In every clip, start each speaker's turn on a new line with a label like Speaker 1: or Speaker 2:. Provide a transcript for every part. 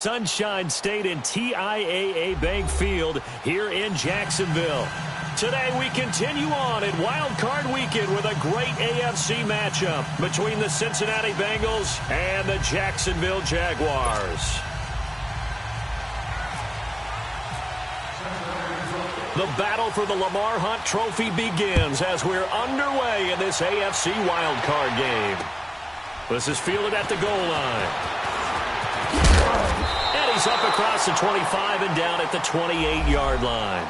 Speaker 1: Sunshine State and TIAA Bank Field here in Jacksonville. Today we continue on at Wild Card Weekend with a great AFC matchup between the Cincinnati Bengals and the Jacksonville Jaguars. The battle for the Lamar Hunt Trophy begins as we're underway in this AFC Wild Card game. This is fielded at the goal line. And he's up across the 25 and down at the 28-yard line.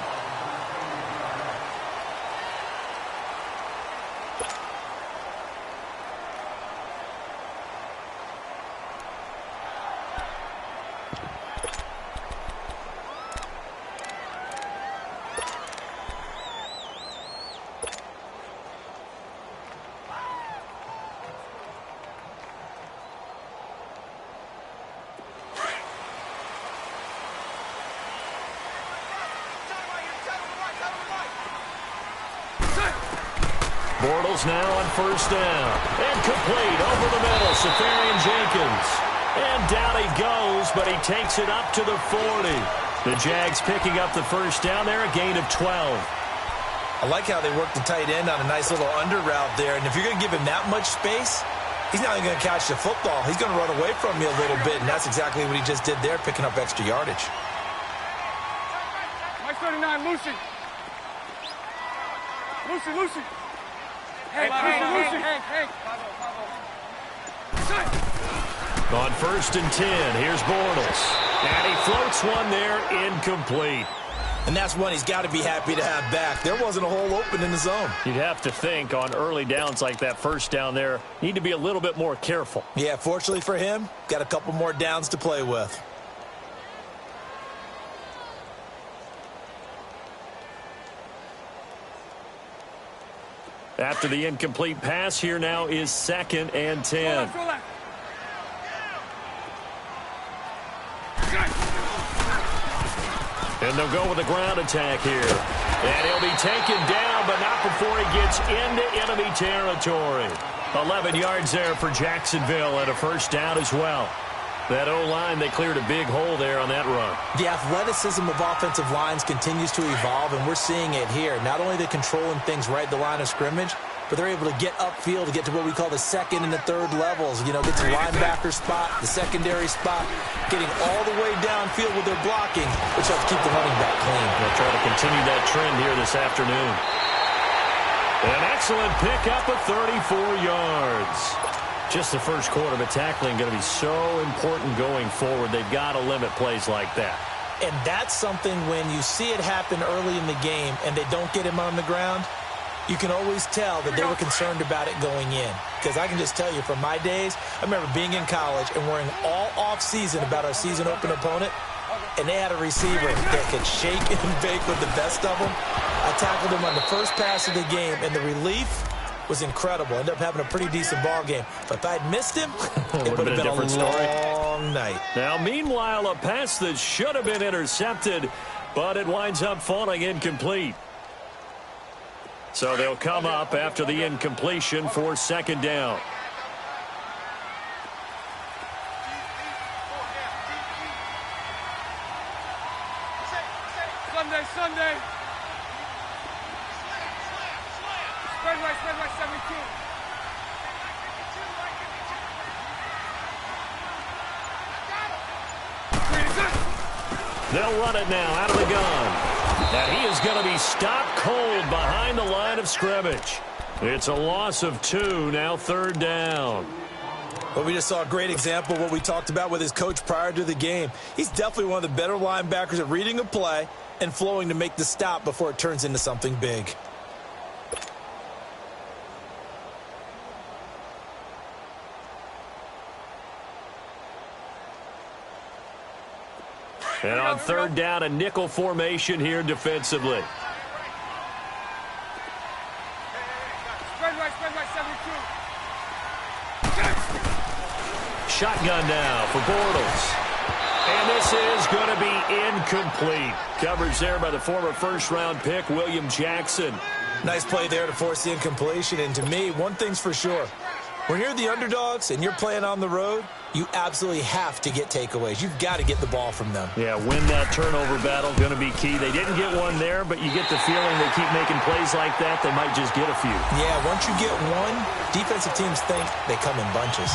Speaker 1: Bortles now on first down. And complete over the middle. Safarian Jenkins. And down he goes, but he takes it up to the 40. The Jags picking up the first down there, a gain of 12.
Speaker 2: I like how they work the tight end on a nice little under route there. And if you're going to give him that much space, he's not even going to catch the football. He's going to run away from you a little bit, and that's exactly what he just did there, picking up extra yardage.
Speaker 3: Mike 39, Lucy. Lucy. Hey.
Speaker 1: On first and 10, here's Bortles. And he floats one there, incomplete.
Speaker 2: And that's one he's got to be happy to have back. There wasn't a hole open in the zone.
Speaker 1: You'd have to think on early downs like that first down there, need to be a little bit more careful.
Speaker 2: Yeah, fortunately for him, got a couple more downs to play with.
Speaker 1: After the incomplete pass, here now is second and 10. And they'll go with a ground attack here. And he'll be taken down, but not before he gets into enemy territory. 11 yards there for Jacksonville and a first down as well. That O-line, they cleared a big hole there on that run.
Speaker 2: The athleticism of offensive lines continues to evolve, and we're seeing it here. Not only are they controlling things right at the line of scrimmage, but they're able to get upfield to get to what we call the second and the third levels. You know, get to the linebacker spot, the secondary spot, getting all the way downfield with their blocking, which helps keep the running back clean.
Speaker 1: They'll try to continue that trend here this afternoon. An excellent pickup of 34 yards. Just the first quarter, but tackling going to be so important going forward. They've got to limit plays like that.
Speaker 2: And that's something when you see it happen early in the game and they don't get him on the ground, you can always tell that they were concerned about it going in. Because I can just tell you from my days, I remember being in college and worrying all off-season about our season open opponent, and they had a receiver that could shake and bake with the best of them. I tackled him on the first pass of the game, and the relief was incredible. Ended up having a pretty decent ball game. But if I'd missed him, it would have been a different long night.
Speaker 1: Now, meanwhile, a pass that should have been intercepted, but it winds up falling incomplete. So they'll come up after the incompletion for second down.
Speaker 3: Sunday. Spread right, 72.
Speaker 1: They'll run it now out of the gun. And he is going to be stopped cold behind the line of scrimmage. It's a loss of 2, now third down.
Speaker 2: Well, we just saw a great example of what we talked about with his coach prior to the game. He's definitely one of the better linebackers at reading a play and flowing to make the stop before it turns into something big.
Speaker 1: And on third down, a nickel formation here defensively.
Speaker 3: Spread right, 72.
Speaker 1: Shotgun now for Bortles. And this is going to be incomplete. Coverage there by the former first-round pick, William Jackson.
Speaker 2: Nice play there to force the incompletion. And to me, one thing's for sure. When you're the underdogs and you're playing on the road, You absolutely have to get takeaways. You've got to get the ball from them.
Speaker 1: Yeah, win that turnover battle, going to be key. They didn't get one there, but you get the feeling they keep making plays like that, they might just get a few.
Speaker 2: Yeah, once you get one, defensive teams think they come in bunches.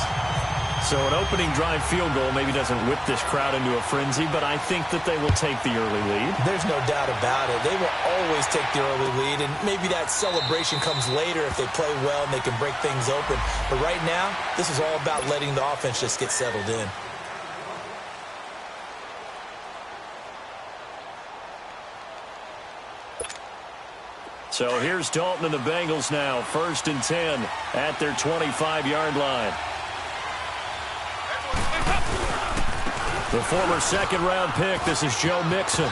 Speaker 1: So an opening drive field goal maybe doesn't whip this crowd into a frenzy, but I think that they will take the early lead.
Speaker 2: There's no doubt about it. They will always take the early lead, and maybe that celebration comes later if they play well and they can break things open. But right now, this is all about letting the offense just get settled in.
Speaker 1: So here's Dalton and the Bengals now, 1st and 10 at their 25-yard line. The former second-round pick, this is Joe Mixon.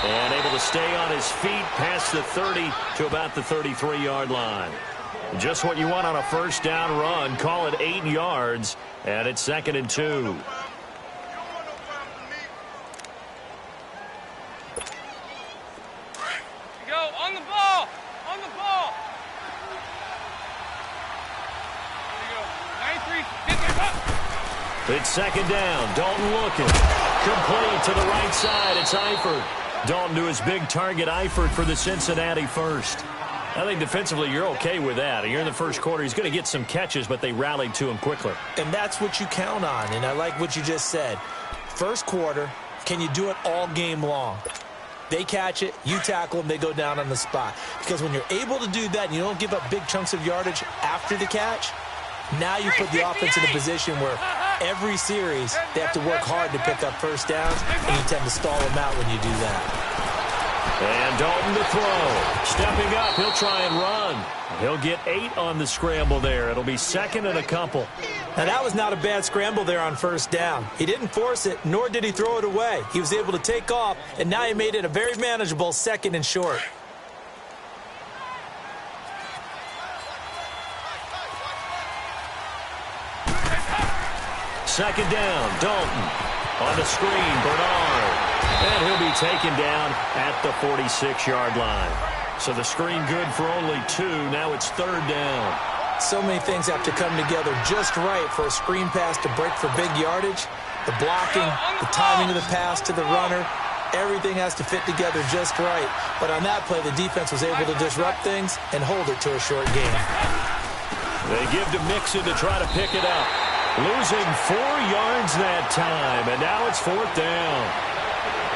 Speaker 1: And able to stay on his feet past the 30 to about the 33-yard line. Just what you want on a first down run. Call it 8 yards, and it's 2nd and 2.
Speaker 3: Go on the ball. On the ball. There you go. 93. Get it up.
Speaker 1: It's 2nd down. Dalton looking. Complete to the right side. It's Eifert. Dalton to his big target, Eifert, for the Cincinnati first. I think defensively you're okay with that. You're in the first quarter. He's going to get some catches, but they rallied to him quickly.
Speaker 2: And that's what you count on, and I like what you just said. First quarter, can you do it all game long? They catch it, you tackle them, they go down on the spot. Because when you're able to do that and you don't give up big chunks of yardage after the catch, now you put the offense in a position where every series they have to work hard to pick up first downs, and you tend to stall them out when you do that.
Speaker 1: And Dalton to throw. Stepping up, he'll try and run. He'll get 8 on the scramble there. It'll be 2nd and a couple.
Speaker 2: Now, that was not a bad scramble there on first down. He didn't force it, nor did he throw it away. He was able to take off, and now he made it a very manageable 2nd and short.
Speaker 1: Second down, Dalton. On the screen, Bernard. And he'll be taken down at the 46-yard line. So the screen good for only 2. Now it's 3rd down.
Speaker 2: So many things have to come together just right for a screen pass to break for big yardage. The blocking, the timing of the pass to the runner, everything has to fit together just right. But on that play, the defense was able to disrupt things and hold it to a short gain.
Speaker 1: They give to Mixon to try to pick it up. Losing 4 yards that time, and now it's 4th down.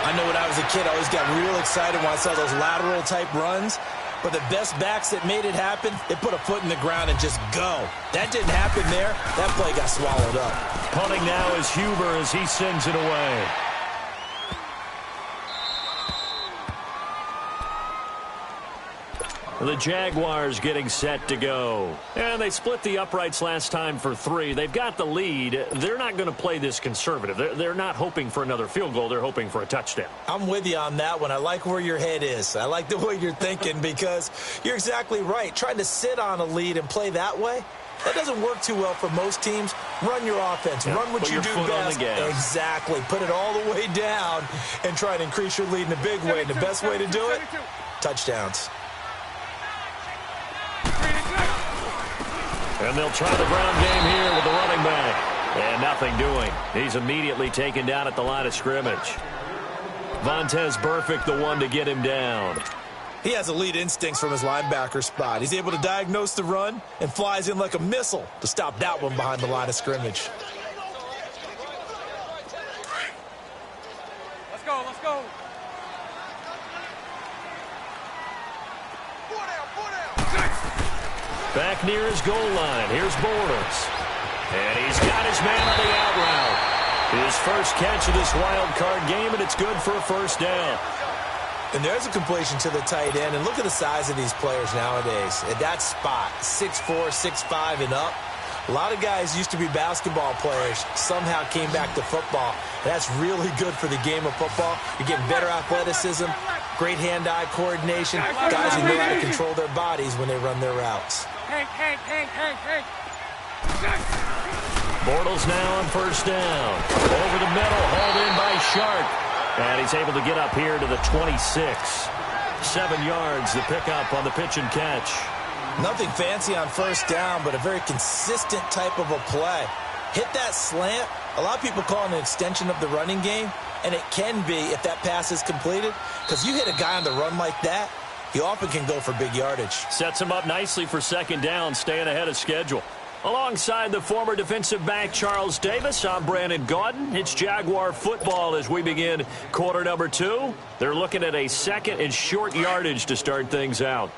Speaker 2: I know when I was a kid, I always got real excited when I saw those lateral-type runs. But the best backs that made it happen, they put a foot in the ground and just go. That didn't happen there. That play got swallowed up.
Speaker 1: Punting now is Huber as he sends it away. The Jaguars getting set to go. And they split the uprights last time for 3. They've got the lead. They're not going to play this conservative. They're not hoping for another field goal. They're hoping for a touchdown.
Speaker 2: I'm with you on that one. I like where your head is. I like the way you're thinking because you're exactly right. Trying to sit on a lead and play that way, that doesn't work too well for most teams. Run your offense.
Speaker 1: Yeah,
Speaker 2: run what you do best. Exactly. Put it all the way down and try to increase your lead in a big way. And the best way to do it, touchdowns.
Speaker 1: And they'll try the ground game here with the running back. And nothing doing. He's immediately taken down at the line of scrimmage. Vontaze Burfict, the one to get him down.
Speaker 2: He has elite instincts from his linebacker spot. He's able to diagnose the run and flies in like a missile to stop that one behind the line of scrimmage.
Speaker 3: Let's go, let's go.
Speaker 1: Back near his goal line. Here's Bortles. And he's got his man on the out route. His first catch of this wild card game, and it's good for a first down.
Speaker 2: And there's a completion to the tight end. And look at the size of these players nowadays. At that spot, 6'4", 6'5", and up. A lot of guys used to be basketball players, somehow came back to football. That's really good for the game of football. You're getting better athleticism, great hand-eye coordination, guys who know how to control their bodies when they run their routes.
Speaker 3: Hank.
Speaker 1: Bortles now on first down. Over the middle, hauled in by Shark. And he's able to get up here to the 26. 7 yards, the pickup on the pitch and catch.
Speaker 2: Nothing fancy on first down, but a very consistent type of a play. hit that slant. A lot of people call it an extension of the running game, and it can be if that pass is completed, because you hit a guy on the run like that, he often can go for big yardage.
Speaker 1: Sets him up nicely for second down, staying ahead of schedule. Alongside the former defensive back Charles Davis, I'm Brandon Gaudin. It's Jaguar football as we begin quarter number 2. They're looking at a second and short yardage to start things out.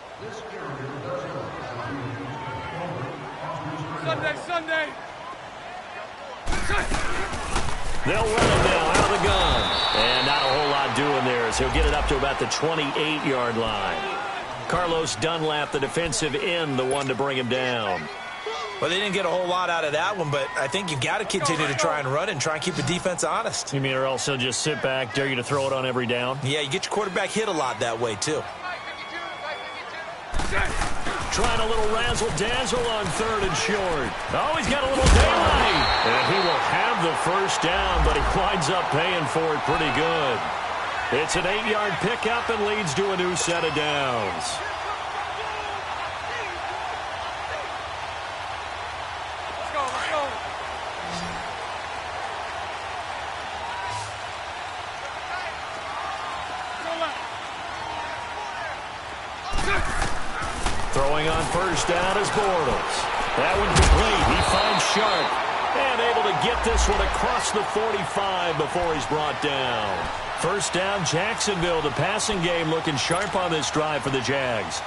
Speaker 3: Sunday.
Speaker 1: They'll run it now out of the gun. And not a whole lot doing there as he'll get it up to about the 28-yard line. Carlos Dunlap, the defensive end, the one to bring him down.
Speaker 2: Well, they didn't get a whole lot out of that one, but I think you've got to continue to try and run and try and keep the defense honest.
Speaker 1: You mean or else he'll just sit back, dare you to throw it on every down?
Speaker 2: Yeah, you get your quarterback hit a lot that way, too.
Speaker 1: Trying a little razzle-dazzle on third and short. Oh, he's got a little daylight. And he will have the first down, but he winds up paying for it pretty good. It's an 8-yard pickup and leads to a new set of downs. Throwing on first down is Bortles. That one complete. He finds Sharp. And able to get this one across the 45 before he's brought down. First down, Jacksonville. The passing game looking sharp on this drive for the Jags.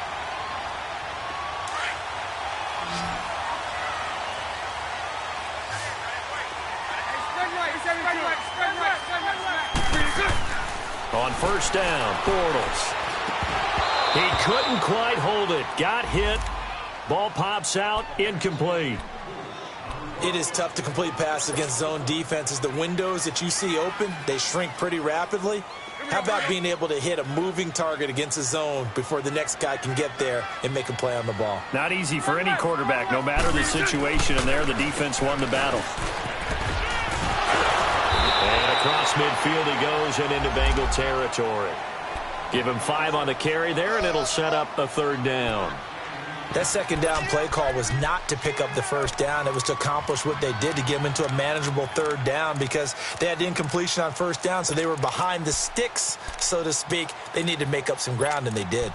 Speaker 1: On first down, Bortles. He couldn't quite hold it. Got hit. Ball pops out. Incomplete.
Speaker 2: It is tough to complete passes against zone defenses. The windows that you see open, they shrink pretty rapidly. How about being able to hit a moving target against a zone before the next guy can get there and make a play on the ball?
Speaker 1: Not easy for any quarterback, no matter the situation. And there, the defense won the battle. And across midfield he goes and into Bengal territory. Give him 5 on the carry there, and it'll set up a third down.
Speaker 2: That second down play call was not to pick up the first down. It was to accomplish what they did to get them into a manageable third down because they had incompletion on first down, so they were behind the sticks, so to speak. They needed to make up some ground, and they did.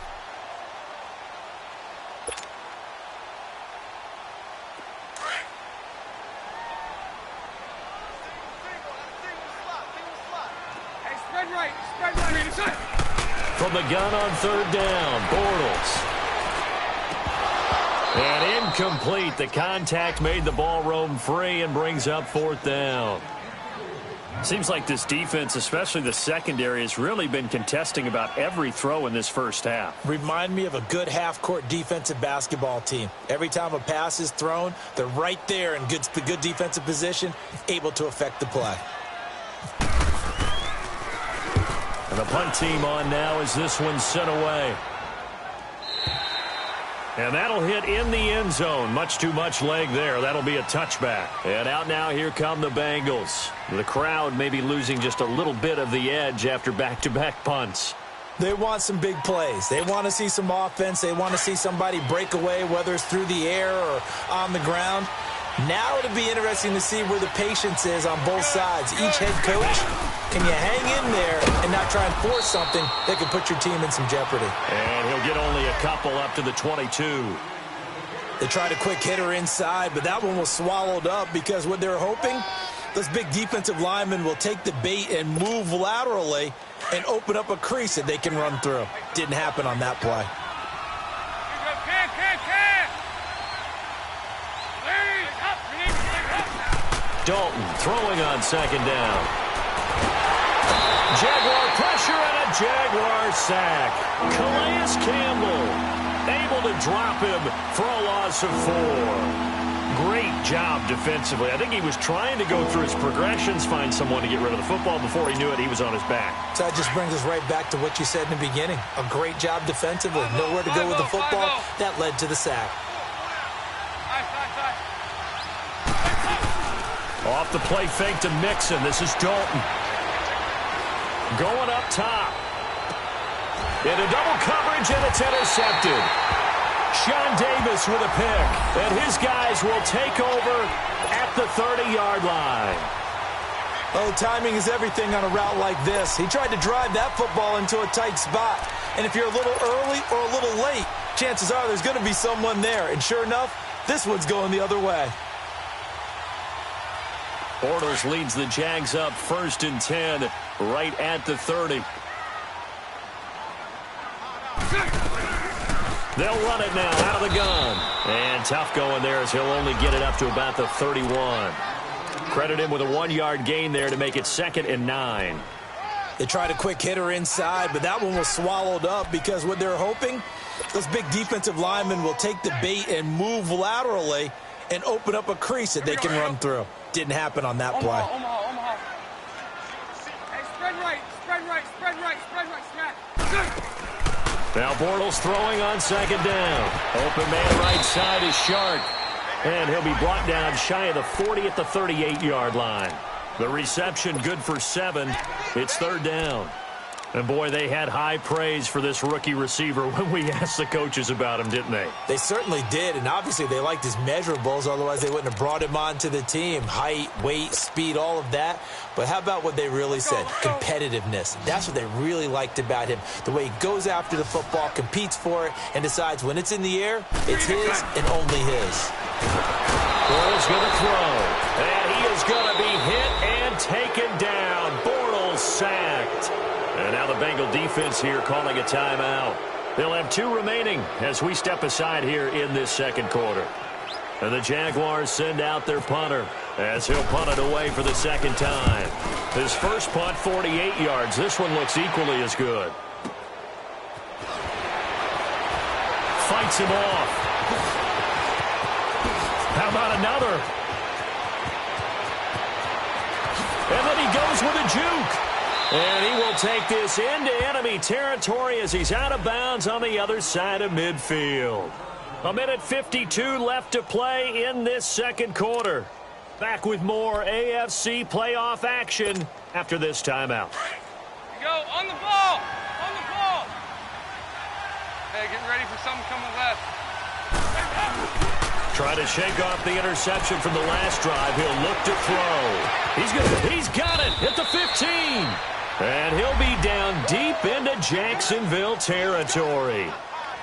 Speaker 1: From the gun on third down, Bortles. And incomplete. The contact made the ball roam free and brings up fourth down. Seems like this defense, especially the secondary, has really been contesting about every throw in this first half.
Speaker 2: Remind me of a good half-court defensive basketball team. Every time a pass is thrown, they're right there in good defensive position, able to affect the play.
Speaker 1: And the punt team on now as this one's sent away. And that'll hit in the end zone. Much too much leg there. That'll be a touchback. And out now, here come the Bengals. The crowd may be losing just a little bit of the edge after back-to-back punts.
Speaker 2: They want some big plays. They want to see some offense. They want to see somebody break away, whether it's through the air or on the ground. Now it'll be interesting to see where the patience is on both sides. Each head coach, can you hang in there and not try and force something that can put your team in some jeopardy?
Speaker 1: And he'll get only a couple up to the 22.
Speaker 2: They tried a quick hitter inside, but that one was swallowed up because what they're hoping, those big defensive linemen will take the bait and move laterally and open up a crease that they can run through. Didn't happen on that play.
Speaker 1: Dalton throwing on second down. Jaguar pressure and a Jaguar sack. Calais Campbell able to drop him for a loss of 4. Great job defensively. I think he was trying to go through his progressions, find someone to get rid of the football. Before he knew it, he was on his back.
Speaker 2: So that just brings us right back to what you said in the beginning. A great job defensively. Nowhere to go with the football. That led to the sack.
Speaker 1: Off the play fake to Mixon. This is Dalton. Going up top. Into double coverage, and it's intercepted. Sean Davis with a pick. And his guys will take over at the 30-yard line.
Speaker 2: Oh, timing is everything on a route like this. He tried to drive that football into a tight spot. And if you're a little early or a little late, chances are there's going to be someone there. And sure enough, this one's going the other way.
Speaker 1: Bortles leads the Jags up 1st and 10 right at the 30. They'll run it now out of the gun. And tough going there as he'll only get it up to about the 31. Credit him with a 1-yard gain there to make it 2nd and 9.
Speaker 2: They tried a quick hitter inside, but that one was swallowed up because what they're hoping, those big defensive linemen will take the bait and move laterally and open up a crease that they can run through. Didn't happen on that play.
Speaker 3: Omaha. Hey, spread right, snap.
Speaker 1: Now Bortles throwing on 2nd down. Open man right side is Shark. And he'll be brought down shy of the 40 at the 38-yard line. The reception good for 7. It's 3rd down. And, boy, they had high praise for this rookie receiver when we asked the coaches about him, didn't they?
Speaker 2: They certainly did, and obviously they liked his measurables. Otherwise, they wouldn't have brought him onto the team. Height, weight, speed, all of that. But how about what they really said? Competitiveness. That's what they really liked about him. The way he goes after the football, competes for it, and decides when it's in the air, it's his and only his.
Speaker 1: Bortles going to throw. And he is going to be hit and taken down. Bortles sacked. And now the Bengal defense here calling a timeout. They'll have 2 remaining as we step aside here in this 2nd quarter. And the Jaguars send out their punter as he'll punt it away for the 2nd time. His first punt, 48 yards. This one looks equally as good. Fights him off. How about another? And then he goes with a juke. And he will take this into enemy territory as he's out of bounds on the other side of midfield. 1:52 left to play in this 2nd quarter. Back with more AFC playoff action after this timeout.
Speaker 3: You go on the ball. Hey, getting ready for something coming left.
Speaker 1: Try to shake off the interception from the last drive. He'll look to throw. He's got it at the 15. And he'll be down deep into Jacksonville territory.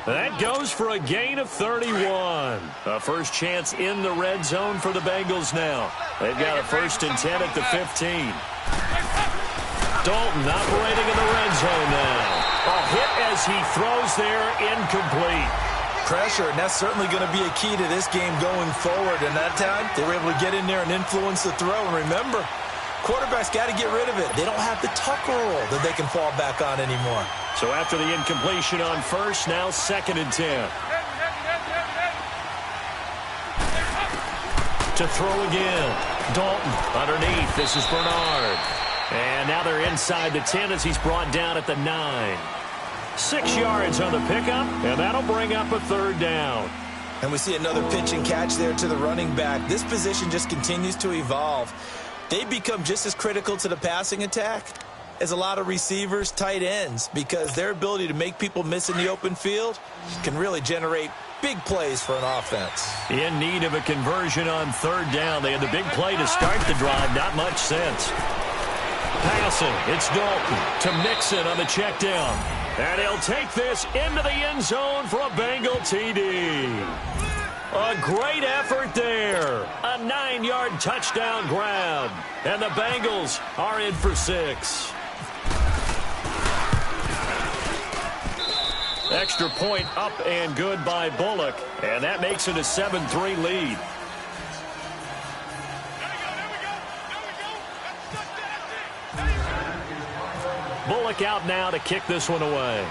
Speaker 1: That goes for a gain of 31. A first chance in the red zone for the Bengals now. They've got a 1st and 10 at the 15. Dalton operating in the red zone now. A hit as he throws there, incomplete.
Speaker 2: Pressure, and that's certainly going to be a key to this game going forward. And that time, they were able to get in there and influence the throw. And remember, quarterback's got to get rid of it. They don't have the tuck rule that they can fall back on anymore.
Speaker 1: So after the incompletion on 1st, now 2nd and 10. To throw again. Dalton underneath. This is Bernard. And now they're inside the 10 as he's brought down at the 9. 6 yards on the pickup, and that'll bring up a 3rd down.
Speaker 2: And we see another pitch and catch there to the running back. This position just continues to evolve. They become just as critical to the passing attack as a lot of receivers, tight ends, because their ability to make people miss in the open field can really generate big plays for an offense.
Speaker 1: In need of a conversion on 3rd down. They had the big play to start the drive. Not much sense. Passing. It's Dalton to Mixon on the check down. And he'll take this into the end zone for a Bengal TD. A great effort there. A 9-yard touchdown grab. And the Bengals are in for 6. Extra point up and good by Bullock. And that makes it a 7-3 lead. Bullock out now to kick this one away.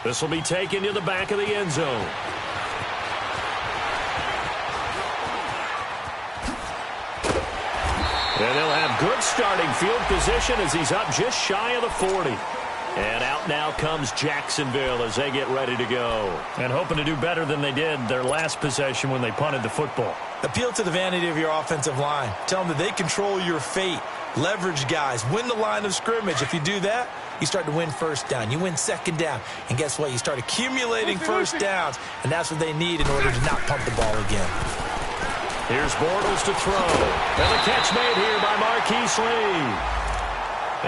Speaker 1: This will be taken to the back of the end zone. And they'll have good starting field position as he's up just shy of the 40. And out now comes Jacksonville as they get ready to go. And hoping to do better than they did their last possession when they punted the football.
Speaker 2: Appeal to the vanity of your offensive line. Tell them that they control your fate. Leverage guys. Win the line of scrimmage. If you do that, you start to win first down. You win second down. And guess what? You start accumulating first downs. And that's what they need in order to not pump the ball again.
Speaker 1: Here's Bortles to throw. And the catch made here by Marquise Lee.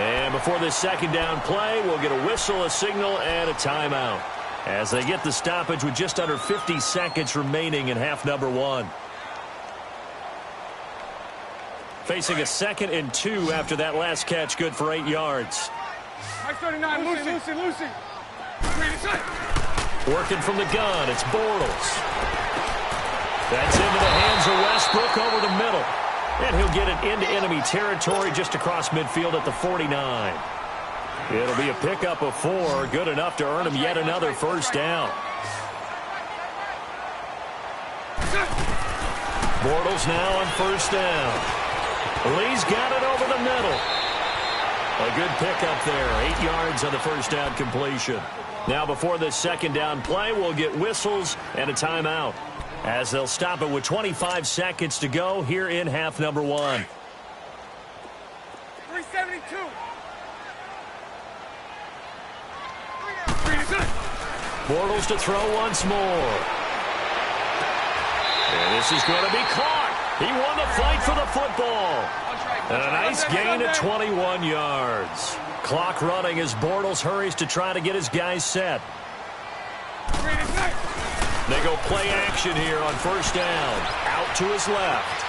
Speaker 1: And before this second down play, we'll get a whistle, a signal, and a timeout, as they get the stoppage with just under 50 seconds remaining in half number one. Facing a 2nd and 2 after that last catch, good for 8 yards.
Speaker 3: Mike 39, Lucy.
Speaker 1: Working from the gun, it's Bortles. That's into the hands of Westbrook over the middle. And he'll get it into enemy territory just across midfield at the 49. It'll be a pickup of 4, good enough to earn him yet another first down. Bortles now on first down. Lee's got it over the middle. A good pickup there. 8 yards on the first down completion. Now before this second down play, we'll get whistles and a timeout, as they'll stop it with 25 seconds to go here in half number one.
Speaker 3: 372.
Speaker 1: Bortles to throw once more. And this is going to be caught. He won the fight for the football. And a nice gain at 21 yards. Clock running as Bortles hurries to try to get his guys set. They go play action here on first down. Out to his left.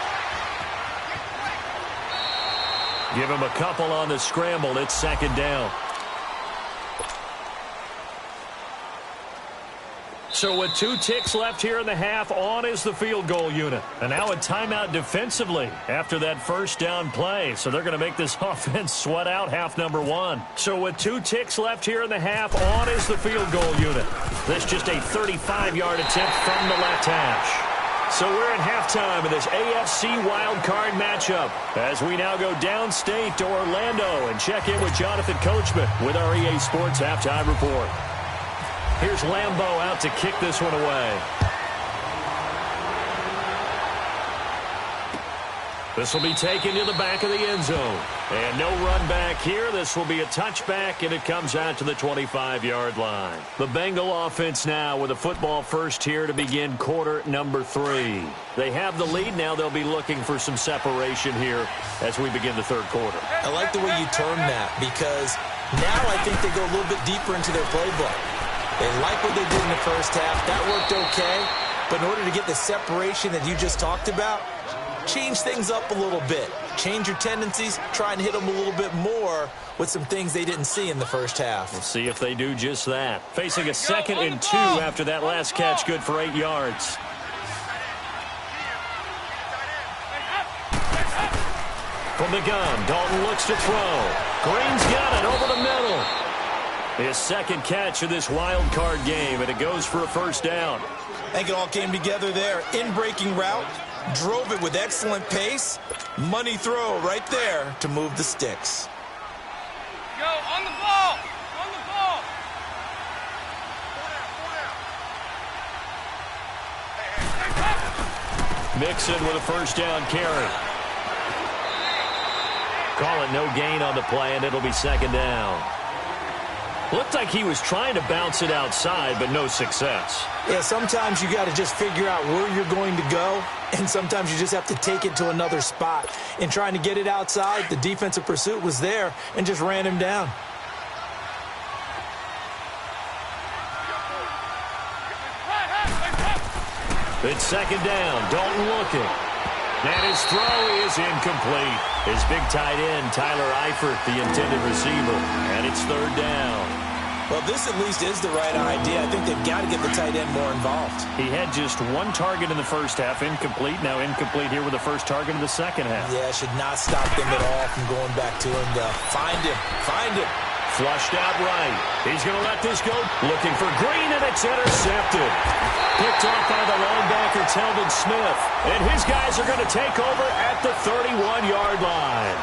Speaker 1: Give him a couple on the scramble. It's second down. So with 2 ticks left here in the half, on is the field goal unit. And now a timeout defensively after that first down play. So they're going to make this offense sweat out half number one. So with 2 ticks left here in the half, on is the field goal unit. This just a 35-yard attempt from the left hash. So we're at halftime of this AFC wildcard matchup, as we now go downstate to Orlando and check in with Jonathan Coachman with our EA Sports Halftime Report. Here's Lambeau out to kick this one away. This will be taken to the back of the end zone. And no run back here. This will be a touchback, and it comes out to the 25-yard line. The Bengal offense now with a football first here to begin quarter number 3. They have the lead. Now they'll be looking for some separation here as we begin the third quarter.
Speaker 2: I like the way you term that, because now I think they go a little bit deeper into their playbook. They like what they did in the first half. That worked okay. But in order to get the separation that you just talked about, change things up a little bit. Change your tendencies. Try and hit them a little bit more with some things they didn't see in the first half.
Speaker 1: We'll see if they do just that. Facing a 2nd and 2 after that last catch, good for 8 yards. From the gun, Dalton looks to throw. Green's got it over the middle. His second catch of this wild card game, and it goes for a first down.
Speaker 2: I think it all came together there. In-breaking route, drove it with excellent pace. Money throw right there to move the sticks.
Speaker 3: Go, on the ball. On the ball.
Speaker 1: Mixon with a first down carry. Call it no gain on the play, and it'll be second down. Looked like he was trying to bounce it outside, but no success.
Speaker 2: Yeah, sometimes you got to just figure out where you're going to go, and sometimes you just have to take it to another spot. In trying to get it outside, the defensive pursuit was there and just ran him down.
Speaker 1: It's second down. Dalton looking. And his throw is incomplete. His big tight end, Tyler Eifert, the intended receiver. And it's third down.
Speaker 2: Well, this at least is the right idea. I think they've got to get the tight end more involved.
Speaker 1: He had just 1 target in the first half, incomplete. Now incomplete here with the first target of the second half.
Speaker 2: Yeah, should not stop them at all from going back to him. Find him. Find him.
Speaker 1: Flushed out right. He's going to let this go. Looking for Green, and it's intercepted. Picked off by the linebacker, Telvin Smith. And his guys are going to take over at the 31-yard line.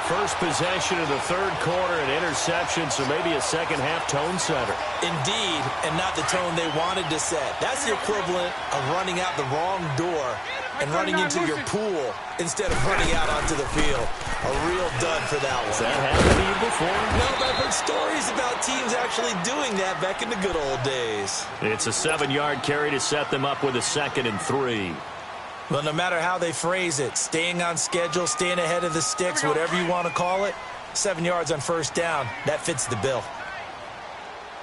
Speaker 1: First possession of the third quarter, an interception, so maybe a second-half tone setter.
Speaker 2: Indeed, and not the tone they wanted to set. That's the equivalent of running out the wrong door and running into your pool instead of running out onto the field. A real dud for that one.
Speaker 1: Has that happened to you before?
Speaker 2: No, but I've heard stories about teams actually doing that back in the good old days.
Speaker 1: It's a 7-yard carry to set them up with a 2nd and 3.
Speaker 2: Well, no matter how they phrase it, staying on schedule, staying ahead of the sticks, whatever you want to call it, 7 yards on first down, that fits the bill.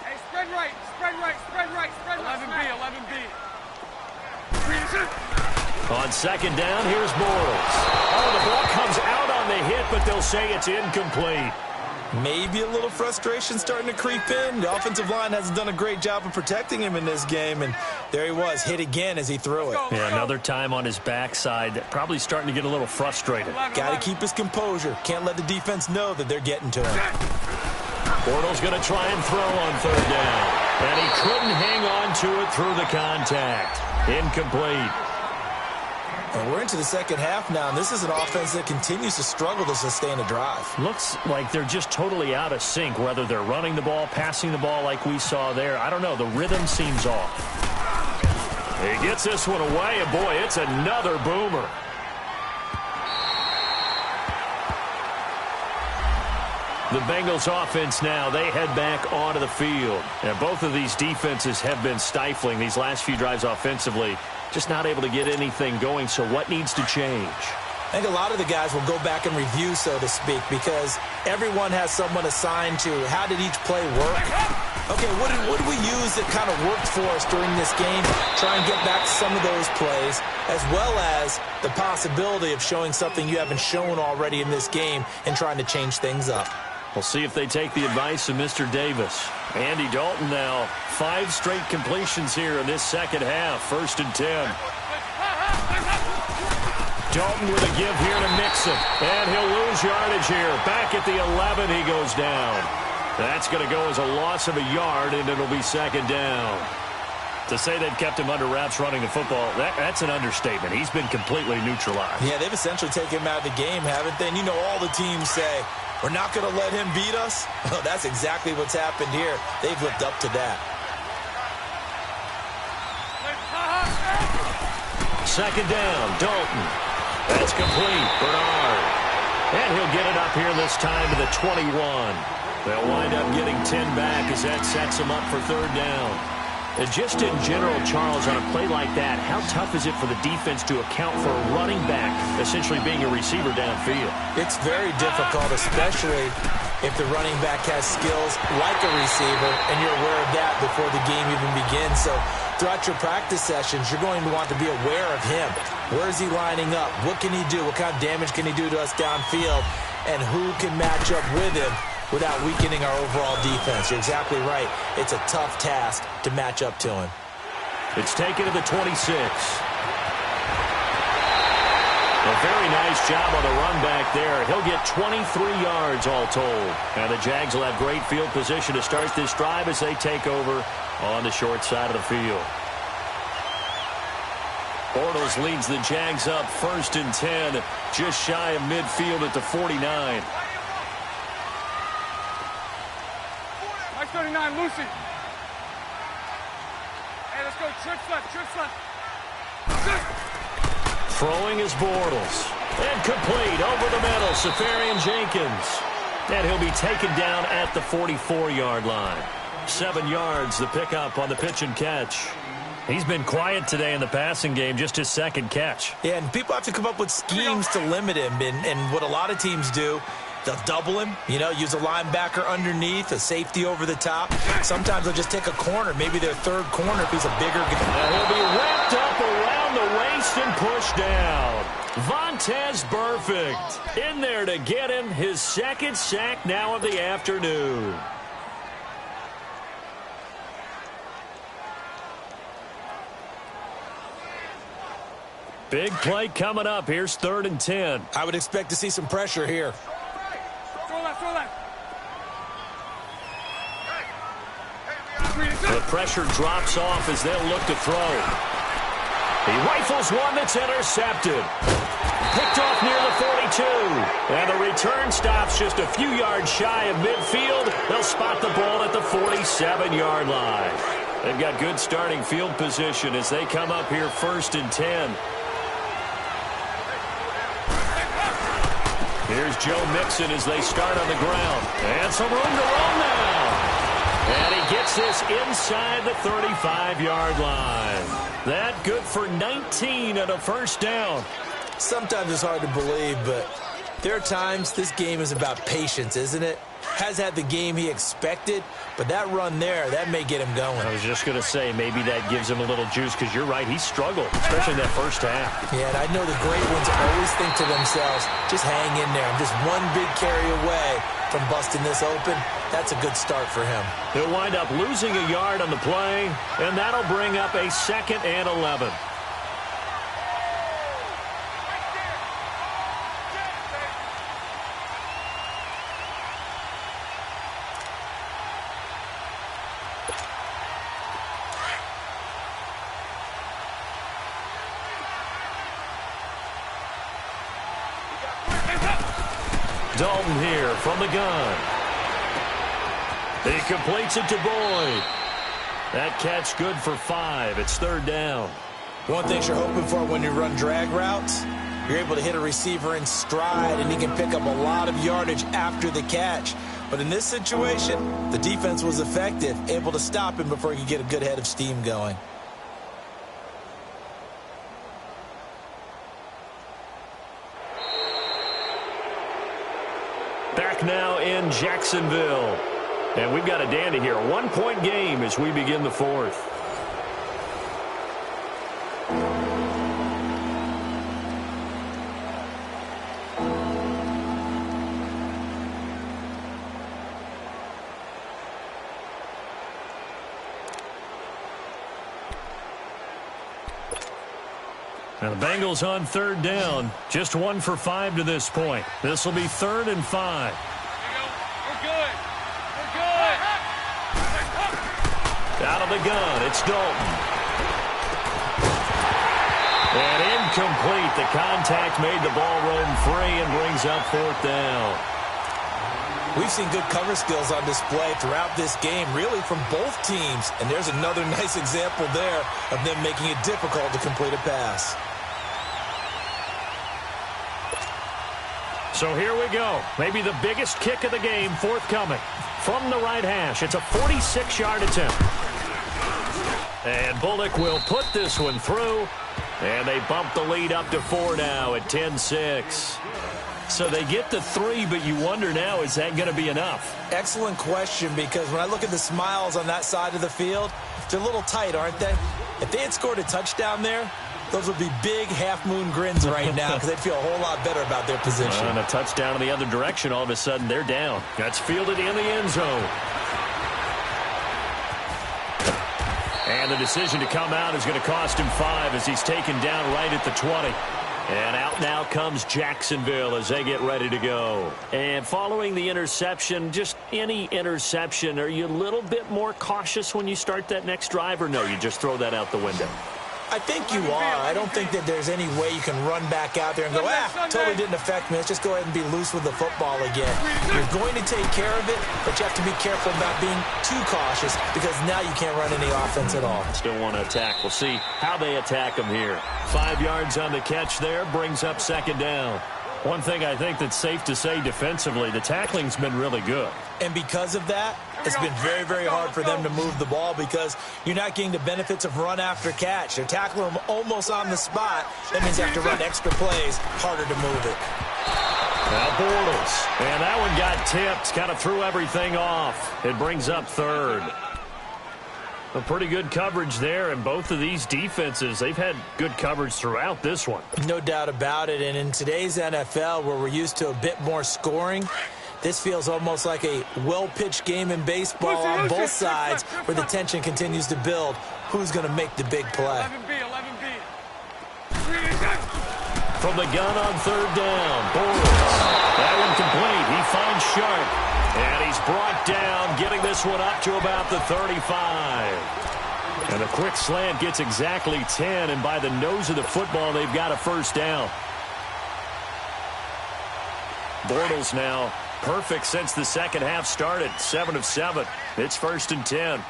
Speaker 3: Hey, spread right, spread right, spread right, spread right. 11B, 11B.
Speaker 1: On 2nd down, here's Bortles. Oh, the ball comes out on the hit, but they'll say it's incomplete.
Speaker 2: Maybe a little frustration starting to creep in. The offensive line hasn't done a great job of protecting him in this game, and there he was, hit again as he threw it.
Speaker 1: Yeah, another time on his backside, probably starting to get a little frustrated.
Speaker 2: Got to keep his composure. Can't let the defense know that they're getting to him.
Speaker 1: Bortles going to try and throw on 3rd down, and he couldn't hang on to it through the contact. Incomplete.
Speaker 2: And we're into the second half now, and this is an offense that continues to struggle to sustain a drive.
Speaker 1: Looks like they're just totally out of sync, whether they're running the ball, passing the ball like we saw there. I don't know. The rhythm seems off. He gets this one away, and boy, it's another boomer. The Bengals offense now, they head back onto the field. And both of these defenses have been stifling these last few drives offensively. Just not able to get anything going, so what needs to change?
Speaker 2: I think a lot of the guys will go back and review, so to speak, because everyone has someone assigned to how did each play work. Okay, what did we use that kind of worked for us during this game? Try and get back to some of those plays, as well as the possibility of showing something you haven't shown already in this game and trying to change things up.
Speaker 1: We'll see if they take the advice of Mr. Davis. Andy Dalton now, 5 straight completions here in this second half. 1st and 10. Dalton with a give here to Mixon. And he'll lose yardage here. Back at the 11, he goes down. That's going to go as a loss of a yard, and it'll be 2nd down. To say they've kept him under wraps running the football, that's an understatement. He's been completely neutralized.
Speaker 2: Yeah, they've essentially taken him out of the game, haven't they? And you know all the teams say, we're not going to let him beat us. Well, that's exactly what's happened here. They've lived up to that.
Speaker 1: 2nd down, Dalton. That's complete. Bernard. And he'll get it up here this time to the 21. They'll wind up getting 10 back as that sets them up for 3rd down. And just in general, Charles, on a play like that, how tough is it for the defense to account for a running back essentially being a receiver downfield?
Speaker 2: It's very difficult, especially if the running back has skills like a receiver, and you're aware of that before the game even begins. So throughout your practice sessions, you're going to want to be aware of him. Where is he lining up? What can he do? What kind of damage can he do to us downfield? And who can match up with him without weakening our overall defense? You're exactly right. It's a tough task to match up to him.
Speaker 1: It's taken to the 26. A very nice job on the run back there. He'll get 23 yards all told. And the Jags will have great field position to start this drive as they take over on the short side of the field. Bortles leads the Jags up 1st and 10, just shy of midfield at the 49.
Speaker 3: Mike 39, Lucy. Hey, let's go. Trips left, trips left.
Speaker 1: Throwing is Bortles. And complete over the middle, Safarian Jenkins. And he'll be taken down at the 44-yard line. 7 yards, the pickup on the pitch and catch. He's been quiet today in the passing game, just his 2nd catch.
Speaker 2: Yeah, and people have to come up with schemes to limit him. And what a lot of teams do, they'll double him, use a linebacker underneath, a safety over the top. Sometimes they'll just take a corner, maybe their 3rd corner if he's a bigger guy.
Speaker 1: And he'll be wrapped up around the waist and pushed down. Vontaze Burfict in there to get him his 2nd sack now of the afternoon. Big play coming up. Here's 3rd and 10.
Speaker 2: I would expect to see some pressure here.
Speaker 3: Throw left, throw left.
Speaker 1: The pressure drops off as they'll look to throw. He rifles one that's intercepted. Picked off near the 42. And the return stops just a few yards shy of midfield. They'll spot the ball at the 47-yard line. They've got good starting field position as they come up here 1st and 10. Here's Joe Mixon as they start on the ground. And some room to run now. And he gets this inside the 35-yard line. That good for 19 and a first down.
Speaker 2: Sometimes it's hard to believe, but there are times this game is about patience, isn't it? Has had the game he expected, but that run there, that may get him going.
Speaker 1: I was just going to say, maybe that gives him a little juice, because you're right, he struggled, especially in that first half.
Speaker 2: Yeah, and I know the great ones always think to themselves, just hang in there. I'm just one big carry away from busting this open. That's a good start for him.
Speaker 1: He'll wind up losing a yard on the play, and that'll bring up a 2nd and 11. Dalton here from the gun. He completes it to Boyd. That catch good for 5. It's 3rd down.
Speaker 2: One thing you're hoping for when you run drag routes, you're able to hit a receiver in stride, and he can pick up a lot of yardage after the catch. But in this situation, the defense was effective, able to stop him before he could get a good head of steam going.
Speaker 1: Back now in Jacksonville. And we've got a dandy here. A 1-point game as we begin the 4th. Now the Bengals on 3rd down. Just 1 for 5 to this point. This will be 3rd and 5.
Speaker 3: We're good. We're good.
Speaker 1: Out of the gun, it's Dalton. And incomplete. The contact made the ball roam free and brings up 4th down.
Speaker 2: We've seen good cover skills on display throughout this game, really from both teams. And there's another nice example there of them making it difficult to complete a pass.
Speaker 1: So here we go. Maybe the biggest kick of the game forthcoming. From the right hash, it's a 46-yard attempt. And Bullock will put this one through. And they bump the lead up to 4 now at 10-6. So they get to 3, but you wonder now, is that going to be enough?
Speaker 2: Excellent question, because when I look at the smiles on that side of the field, they're a little tight, aren't they? If they had scored a touchdown there, those would be big half-moon grins right now, because they'd feel a whole lot better about their position.
Speaker 1: And a touchdown in the other direction, all of a sudden they're down. That's fielded in the end zone. And the decision to come out is going to cost him 5 as he's taken down right at the 20. And out now comes Jacksonville as they get ready to go. And following the interception, just any interception, are you a little bit more cautious when you start that next drive, or no, you just throw that out the window?
Speaker 2: I think you are. I don't think that there's any way you can run back out there and go, totally didn't affect me. Let's just go ahead and be loose with the football again. You're going to take care of it, but you have to be careful about being too cautious, because now you can't run any offense at all.
Speaker 1: Still want to attack. We'll see how they attack them here. 5 yards on the catch there brings up 2nd down. One thing I think that's safe to say defensively, the tackling's been really good.
Speaker 2: And because of that, it's been very, very hard for them to move the ball, because you're not getting the benefits of run after catch. They're tackling them almost on the spot. That means you have to run extra plays, harder to move it.
Speaker 1: Now Bortles. And that one got tipped, kind of threw everything off. It brings up 3rd. A pretty good coverage there, and both of these defenses, they've had good coverage throughout this one.
Speaker 2: No doubt about it, and in today's NFL, where we're used to a bit more scoring, this feels almost like a well-pitched game in baseball on both sides, where the tension continues to build. Who's going to make the big play?
Speaker 3: 11B.
Speaker 1: From the gun on 3rd down, Bortles. That one complete. He finds Sharp. And he's brought down, getting this one up to about the 35. And a quick slant gets exactly 10, and by the nose of the football, they've got a 1st down. Bortles now perfect since the second half started, 7 of 7. It's 1st and 10.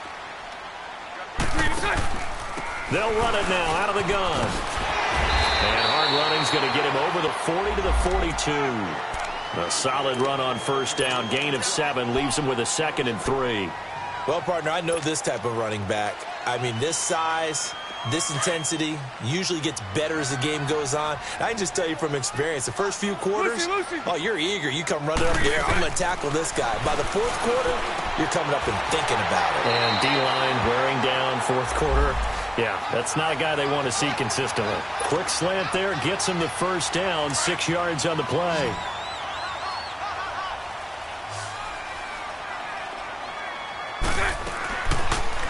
Speaker 1: They'll run it now out of the gun. And hard running's going to get him over the 40 to the 42. A solid run on first down. Gain of 7 leaves him with a 2nd and 3.
Speaker 2: Well, partner, I know this type of running back. I mean, this size, this intensity usually gets better as the game goes on. I can just tell you from experience, the first few quarters, oh, you're eager. You come running up there, I'm going to tackle this guy. By the fourth quarter, you're coming up and thinking about it.
Speaker 1: And D-line wearing down fourth quarter. Yeah, that's not a guy they want to see consistently. Quick slant there gets him the first down, 6 yards on the play.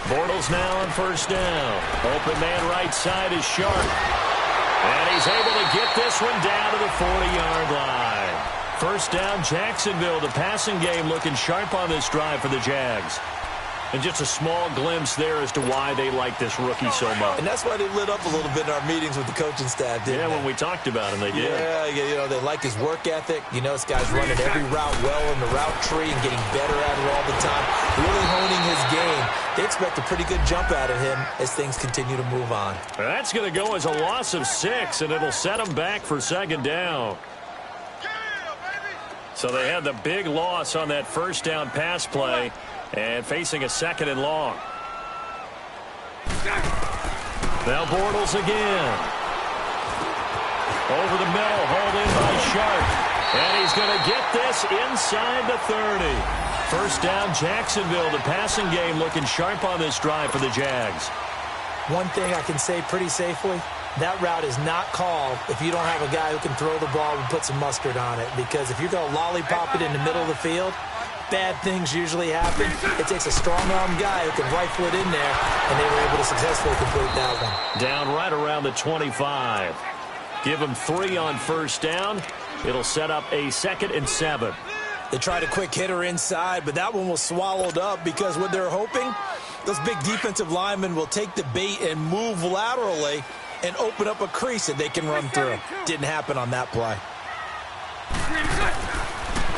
Speaker 1: Bortles now on first down. Open man right side is Sharp. And he's able to get this one down to the 40-yard line. First down, Jacksonville. The passing game looking sharp on this drive for the Jags. And just a small glimpse there as to why they like this rookie so much.
Speaker 2: And that's why they lit up a little bit in our meetings with the coaching staff, didn't they?
Speaker 1: When we talked about him, they did.
Speaker 2: Yeah, you know, they like his work ethic. You know, this guy's running every route well in the route tree and getting better at it all the time. Really honing his game. They expect a pretty good jump out of him as things continue to move on.
Speaker 1: That's going to go as a loss of 6, and it'll set them back for 2nd down. So they had the big loss on that first down pass play. And facing a 2nd and long. Now Bortles again. Over the middle, hauled in by Sharp. And he's going to get this inside the 30. First down, Jacksonville. The passing game looking sharp on this drive for the Jags.
Speaker 2: One thing I can say pretty safely, that route is not called if you don't have a guy who can throw the ball and put some mustard on it. Because if you're going to lollipop it in the middle of the field, bad things usually happen. It takes a strong-arm guy who can rifle it in there, and they were able to successfully complete that one.
Speaker 1: Down right around the 25. Give them 3 on first down. It'll set up a 2nd and 7.
Speaker 2: They tried a quick hitter inside, but that one was swallowed up because what they're hoping, those big defensive linemen will take the bait and move laterally and open up a crease that they can run through. Didn't happen on that play.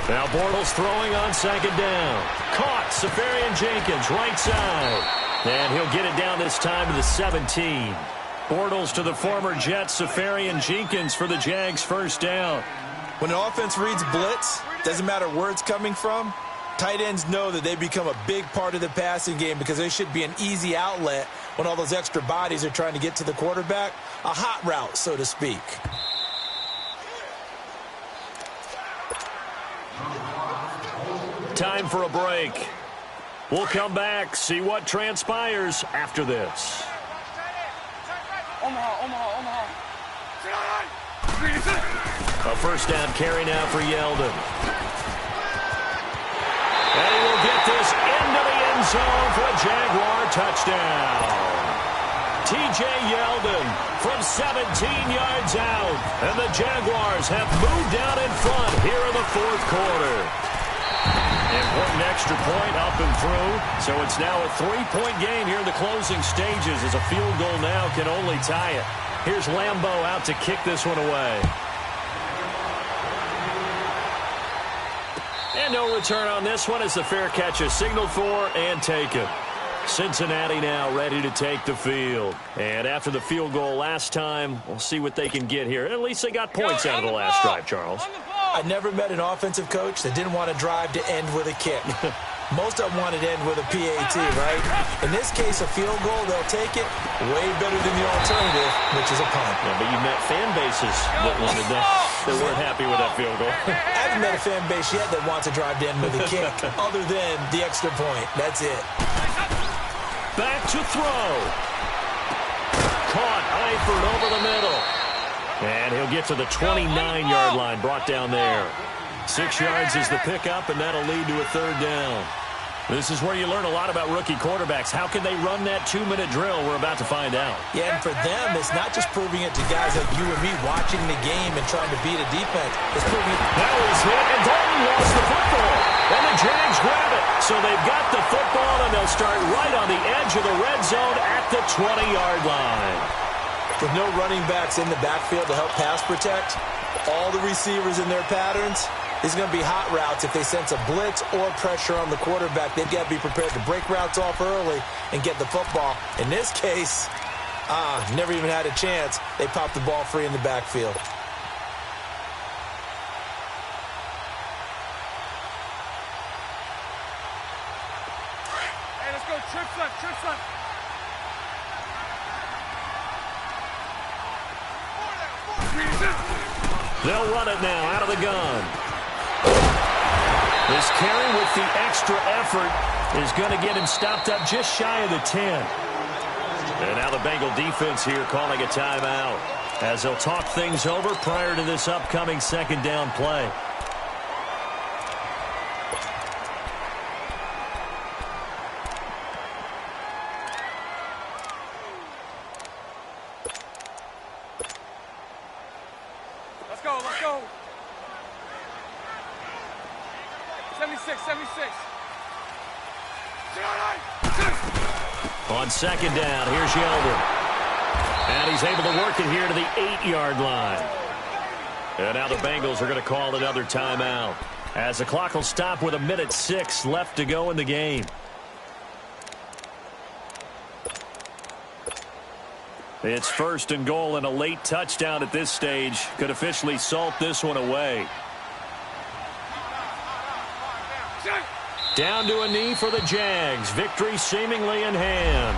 Speaker 1: Now Bortles throwing on 2nd down. Caught. Safarian Jenkins, right side. And he'll get it down this time to the 17. Bortles to the former Jet, Safarian Jenkins for the Jags' first down.
Speaker 2: When an offense reads blitz, doesn't matter where it's coming from, tight ends know that they become a big part of the passing game because they should be an easy outlet when all those extra bodies are trying to get to the quarterback. A hot route, so to speak.
Speaker 1: Time for a break. We'll come back, see what transpires after this.
Speaker 3: Omaha.
Speaker 1: A first down carry now for Yeldon. And he will get this into the end zone for a Jaguar touchdown. T.J. Yeldon from 17 yards out. And the Jaguars have moved out in front here in the fourth quarter. Important extra point up and through. So it's now a 3-point game here in the closing stages as a field goal now can only tie it. Here's Lambeau out to kick this one away. And no return on this one as the fair catch is signaled for and taken. Cincinnati now ready to take the field. And after the field goal last time, we'll see what they can get here. At least they got points out of the last drive, Charles.
Speaker 2: I never met an offensive coach that didn't want to drive to end with a kick. Most of them wanted to end with a PAT, right? In this case, a field goal, they'll take it way better than the alternative, which is a punt.
Speaker 1: Yeah, but you met fan bases that wanted that. They weren't happy with that field goal.
Speaker 2: I haven't met a fan base yet that wants to drive to end with a kick, other than the extra point. That's it.
Speaker 1: Back to throw. Caught Eifert over the middle. And he'll get to the 29-yard line, brought down there. 6 yards is the pickup, and that'll lead to a third down. This is where you learn a lot about rookie quarterbacks. How can they run that 2-minute drill? We're about to find out.
Speaker 2: Yeah, and for them, it's not just proving it to guys like you and me watching the game and trying to beat a defense. It's proving it.
Speaker 1: That was hit, and Dalton lost the football. And the Jags grab it. So they've got the football, and they'll start right on the edge of the red zone at the 20-yard line.
Speaker 2: With no running backs in the backfield to help pass protect, all the receivers in their patterns, these are going to be hot routes. If they sense a blitz or pressure on the quarterback, they've got to be prepared to break routes off early and get the football. In this case, never even had a chance. They popped the ball free in the backfield.
Speaker 3: Trips left, trips left.
Speaker 1: They'll run it now out of the gun. This carry with the extra effort is going to get him stopped up just shy of the 10. And now the Bengal defense here calling a timeout as they'll talk things over prior to this upcoming second down play.
Speaker 3: Let's go, let's go. 76, 76.
Speaker 1: On second down, here's Yeldon. And he's able to work it here to the 8-yard line. And now the Bengals are going to call another timeout as the clock will stop with 1:06 left to go in the game. It's first and goal, and a late touchdown at this stage could officially salt this one away. Down to a knee for the Jags. Victory seemingly in hand.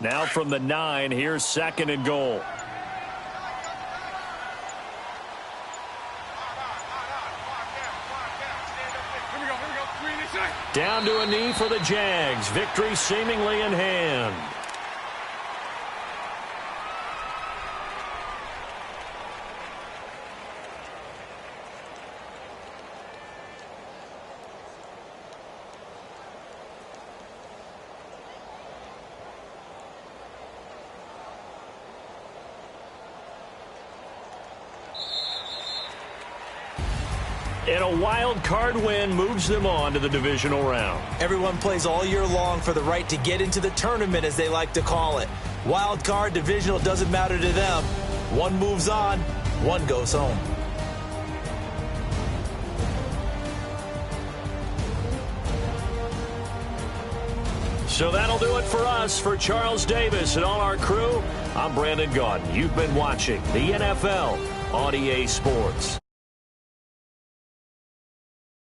Speaker 1: Now from the 9, here's second and goal. Down to a knee for the Jags. Victory seemingly in hand. And a wild card win moves them on to the divisional round.
Speaker 2: Everyone plays all year long for the right to get into the tournament, as they like to call it. Wild card, divisional, doesn't matter to them. One moves on, one goes home.
Speaker 1: So that'll do it for us. For Charles Davis and all our crew, I'm Brandon Gaudin. You've been watching the NFL on EA Sports.